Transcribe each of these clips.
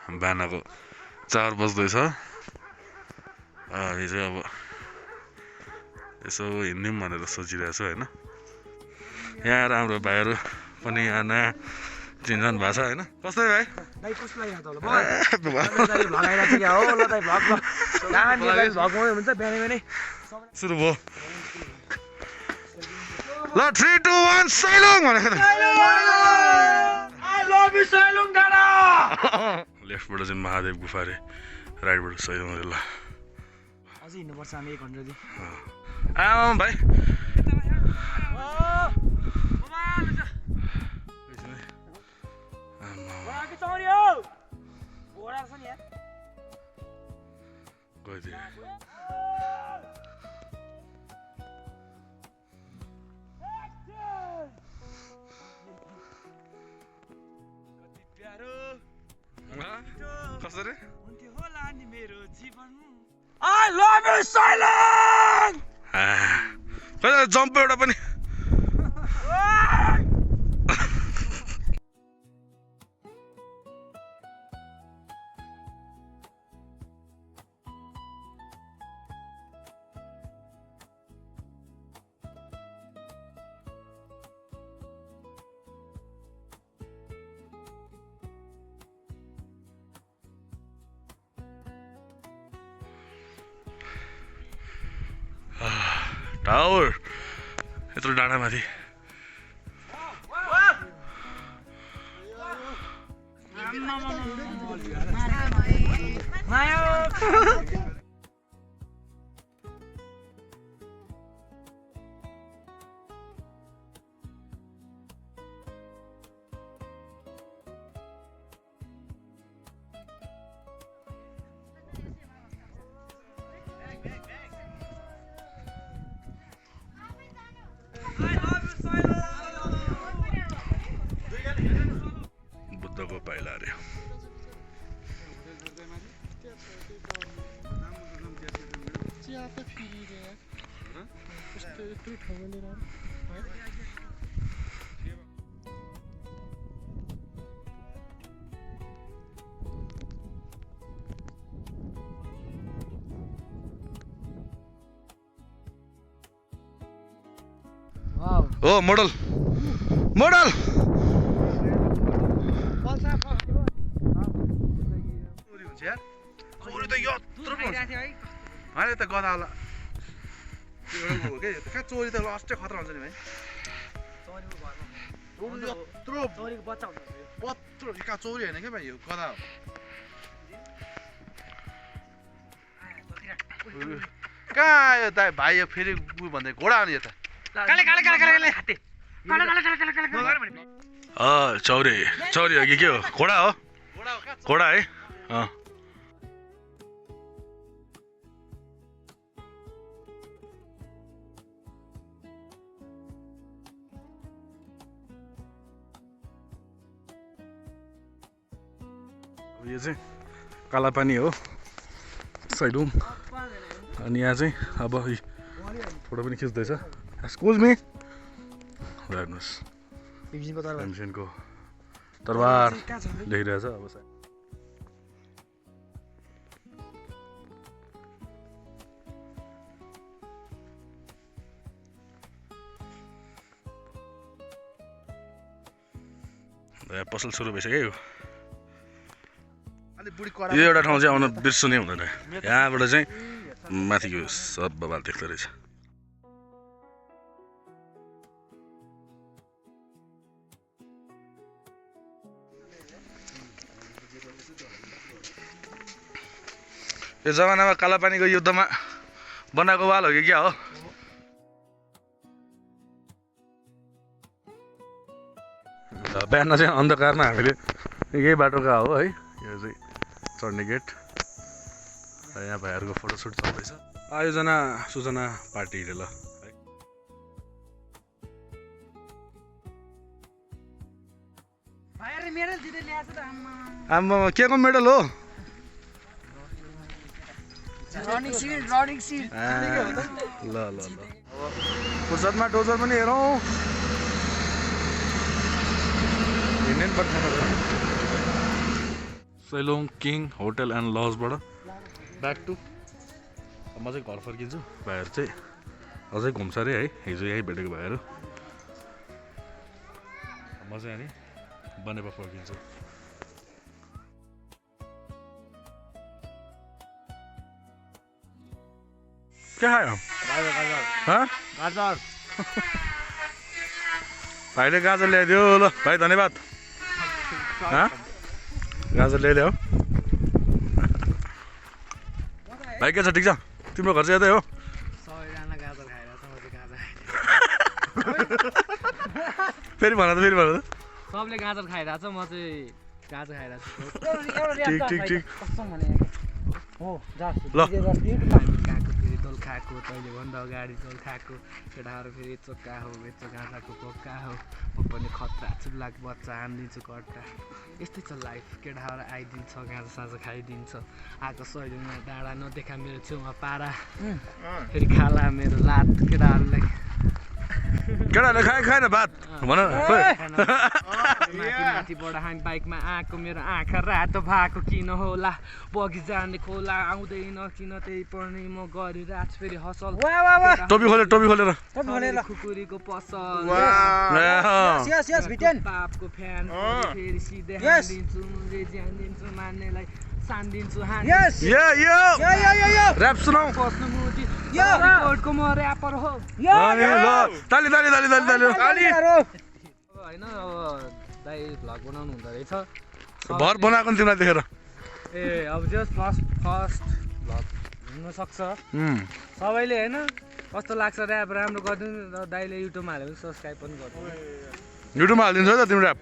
बिहानको 4 बज्दैछ। हामी चाहिँ अब यसो हिँड्यौँ भनेर सोचिरहेको छु होइन। यहाँ राम्रो भाइहरू पनि यहाँ नयाँ चिनजान भएको छ होइन। कस्तै भाइ सुरु भयो ल 3 2 1 साइलुङ भनेको लेफ्टबाट चाहिँ महादेव गुफा रे, राइटबाट साइलुङ रे। ल अझै हिँड्नुपर्छ हामी 1 घन्टा जति। आम भाइ कसरी I love you silent. कहिले जम्प एउटा पनि टावर यत्रो डाँडामाथि बुद्धको पाइला अरे। ओ मोडल मोडल चोरी त यत्रो होइन त गदा होला हो के कहाँ चोरी त लास्टै खतरा हुन्छ नि भाइ। चोरी यत्रो पत्रो कहाँ चोरी होइन क्या भाइ, यो गदा हो। कहाँ यो दाइ भाइ यो फेरि भन्दै घोडा हो नि यो त चौरी चौरी हो कि के हो? घोडा हो, घोडा है। यो चाहिँ कालापानी हो साइडुङ, अनि यहाँ चाहिँ अब फोटो पनि खिच्दैछ। एक्सक्युज मी, हेर्नुहोस् भीमसेनको तरबार देखिरहेछ। अब पसल सुरु भइसक्यो। यो एउटा ठाउँ चाहिँ आउन बिर्सुनै हुँदैन, यहाँबाट चाहिँ माथिको सब बबाल देख्दो रहेछ। यो जमानामा कालापानीको युद्धमा बनाएको वाल हो कि क्या हो? बिहान चाहिँ अन्धकारमा हामीले यही बाटो गएको हो है। यो चाहिँ चढ्ने गेट। यहाँ भाइहरूको फोटोसुट चल्दैछ। आयोजना सूचना पार्टी रे ल। आम्मा के को मेडल हो? ल ल ल फुर्सदमा डोजर पनि हेरौँ। सैलोङ किङ होटल एन्ड लजबाट ब्याक टु म चाहिँ घर फर्किन्छु। भाइहरू चाहिँ अझै घुम्छ अरे है, हिजो यहीँ भेटेको भाइहरू। म चाहिँ अनि बनेपा फर्किन्छु। के खायो? गाजर भाइले गाजर ल्याइदियो ल भाइ, धन्यवाद। गाजर ल्याइदियो भाइ, के छ ठिक छ? तिम्रो घर चाहिँ यतै हो? सबैजना गाजर खाइरहेछ, म चाहिँ गाजर फेरि भन त, फेरि भन त। सबले गाजर खाइरहेछ, म चाहिँ गाजर खाइरहेछु। ठिक ठिक ठिक हो जा ल फेरि तोल खाएको, तैँले भन्दा अगाडि तोल खाएको, केटाहरू फेरि चोक्का हो, बेच्चो गाँजाको कोक्का हो, म पनि खतरा चुल्लाको बच्चा हानिदिन्छु कट्टा। यस्तै छ लाइफ, केटाहरू आइदिन्छ, गाँजा साँझा खाइदिन्छ, आएको सहिलेमा डाँडा नदेखा मेरो छेउमा पारा, फेरि खाला मेरो लात केटाहरूलाई। केटाहरूले खाएन भात भन न। माथिबाट हामी बाइकमा आएको, मेरो आँखा रातो भएको किन होला, बगि जाने खोला आउँदैन किन, त्यही पनि म गरिरहेको छु फेरि हसल। टोपी खोलेर खुकुरीको पसल, बापको फ्यान फेरि सिधै हानिदिन्छु, मुझे ज्यान दिन्छु मान्नेलाई सान्दिन्छु ऱ्याप सुनाऊ। बस्नु मुदी रिपोर्टको म ऱ्यापर हो ताली ताली ताली ताली ताली होइन। अब दाइ भ्लग बनाउनु हुँदो रहेछ, भर बनाएको नि तिमीलाई देखेर। ए अब जस्ट फर्स्ट भ्लग हुनसक्छ सबैले होइन, कस्तो लाग्छ ऱ्याप राम्रो गरिदिनु र दाइले युट्युबमा हालेर सब्सक्राइब पनि गरिदिनु। युट्युबमा हालिदिन्छ है त तिम्रो ऱ्याप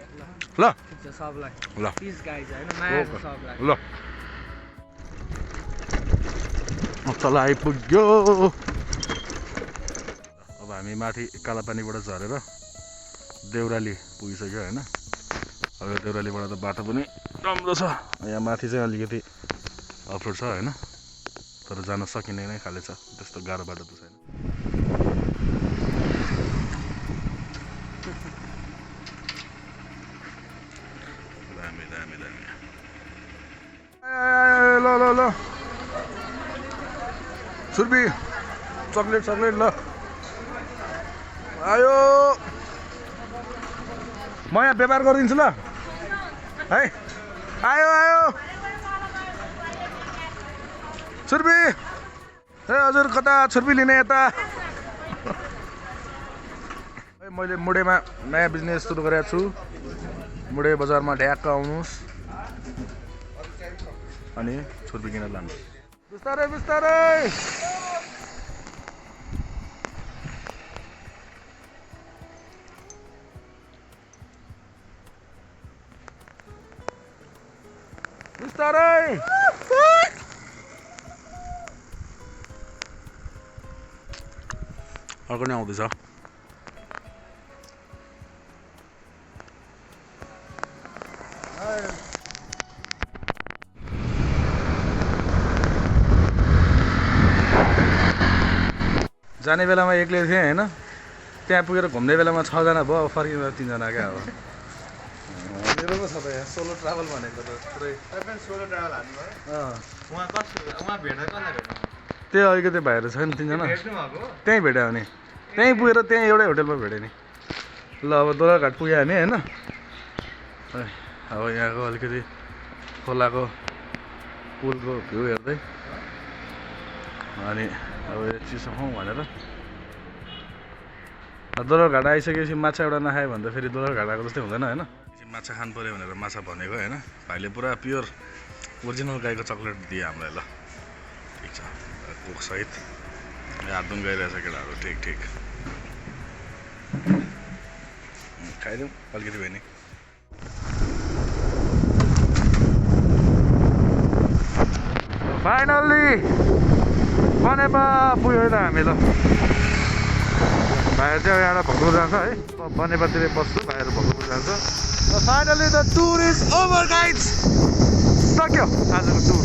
ल। ठिक छ सबलाई ल प्लिज गाइज होइन, माया छ सबलाई ल। तल आइपुग्यो। अब हामी माथि कालापानीबाट झरेर देउराली पुगिसक्यो होइन। अब यो देउरालीबाट त बाटो पनि राम्रो छ, यहाँ माथि चाहिँ अलिकति अफरोड छ होइन, तर जान सकिने नै खाले छ, त्यस्तो गाह्रो बाटो त छैन। दामी दामी दामी। ल ल ल छुर्पी चक्लेट चक्लेट ल आयो। म यहाँ व्यापार गरिदिन्छु ल है। आयो आयो छुर्पी। ए हजुर कता छुर्पी लिने यता? मैले मुडेमा नयाँ बिजनेस सुरु गरेको छु। मुडे बजारमा ढ्याक्क आउनुहोस् अनि छुर्पी किनेर लानुहोस्। बिस्तारै बिस्तारै। बिस्तारै। अर्को नै आउँदैछ। जाने बेलामा एक्लै थिएँ होइन, त्यहाँ पुगेर घुम्ने बेलामा 6 जना भयो, अब फर्किँदा 3 जना क्या अब। मेरो पो छ त यहाँ सोलो ट्राभल भनेको त पुरै। सोलो ट्राभल त्यो अलिकति भाइहरू छैन 3 जना, त्यहीँ भेट्यो भने त्यहीँ पुगेर त्यहीँ एउटै होटलमा भेट्यो नि। ल अब दोलरघाट पुग्यो हामी होइन। अब यहाँको अलिकति खोलाको पुलको भ्यू हेर्दै अनि अब यो चिसो खाउँ भनेर। दोलरघाट आइसकेपछि माछा एउटा नखायो भने त फेरि दोलरघाट आएको जस्तै हुँदैन होइन। माछा खानु पऱ्यो भनेर माछा भनेको होइन। भाइले पुरा प्योर ओरिजिनल गाईको चक्लेट दियो हामीलाई। ल ठिक छ, कोकसहित हात पनि गइरहेछ केटाहरू। ठिक ठिक खाइदिउँ अलिकति भयो नि। फाइनल्ली बनेपा पुग्यो त हामी। ल भाइहरू चाहिँ यहाँबाट भक्तपुर जान्छ है, बनेपातिर बस्छु, भाइहरू भक्तपुर जान्छ। Finally the tour is over guys, सक्यो आजको टुर।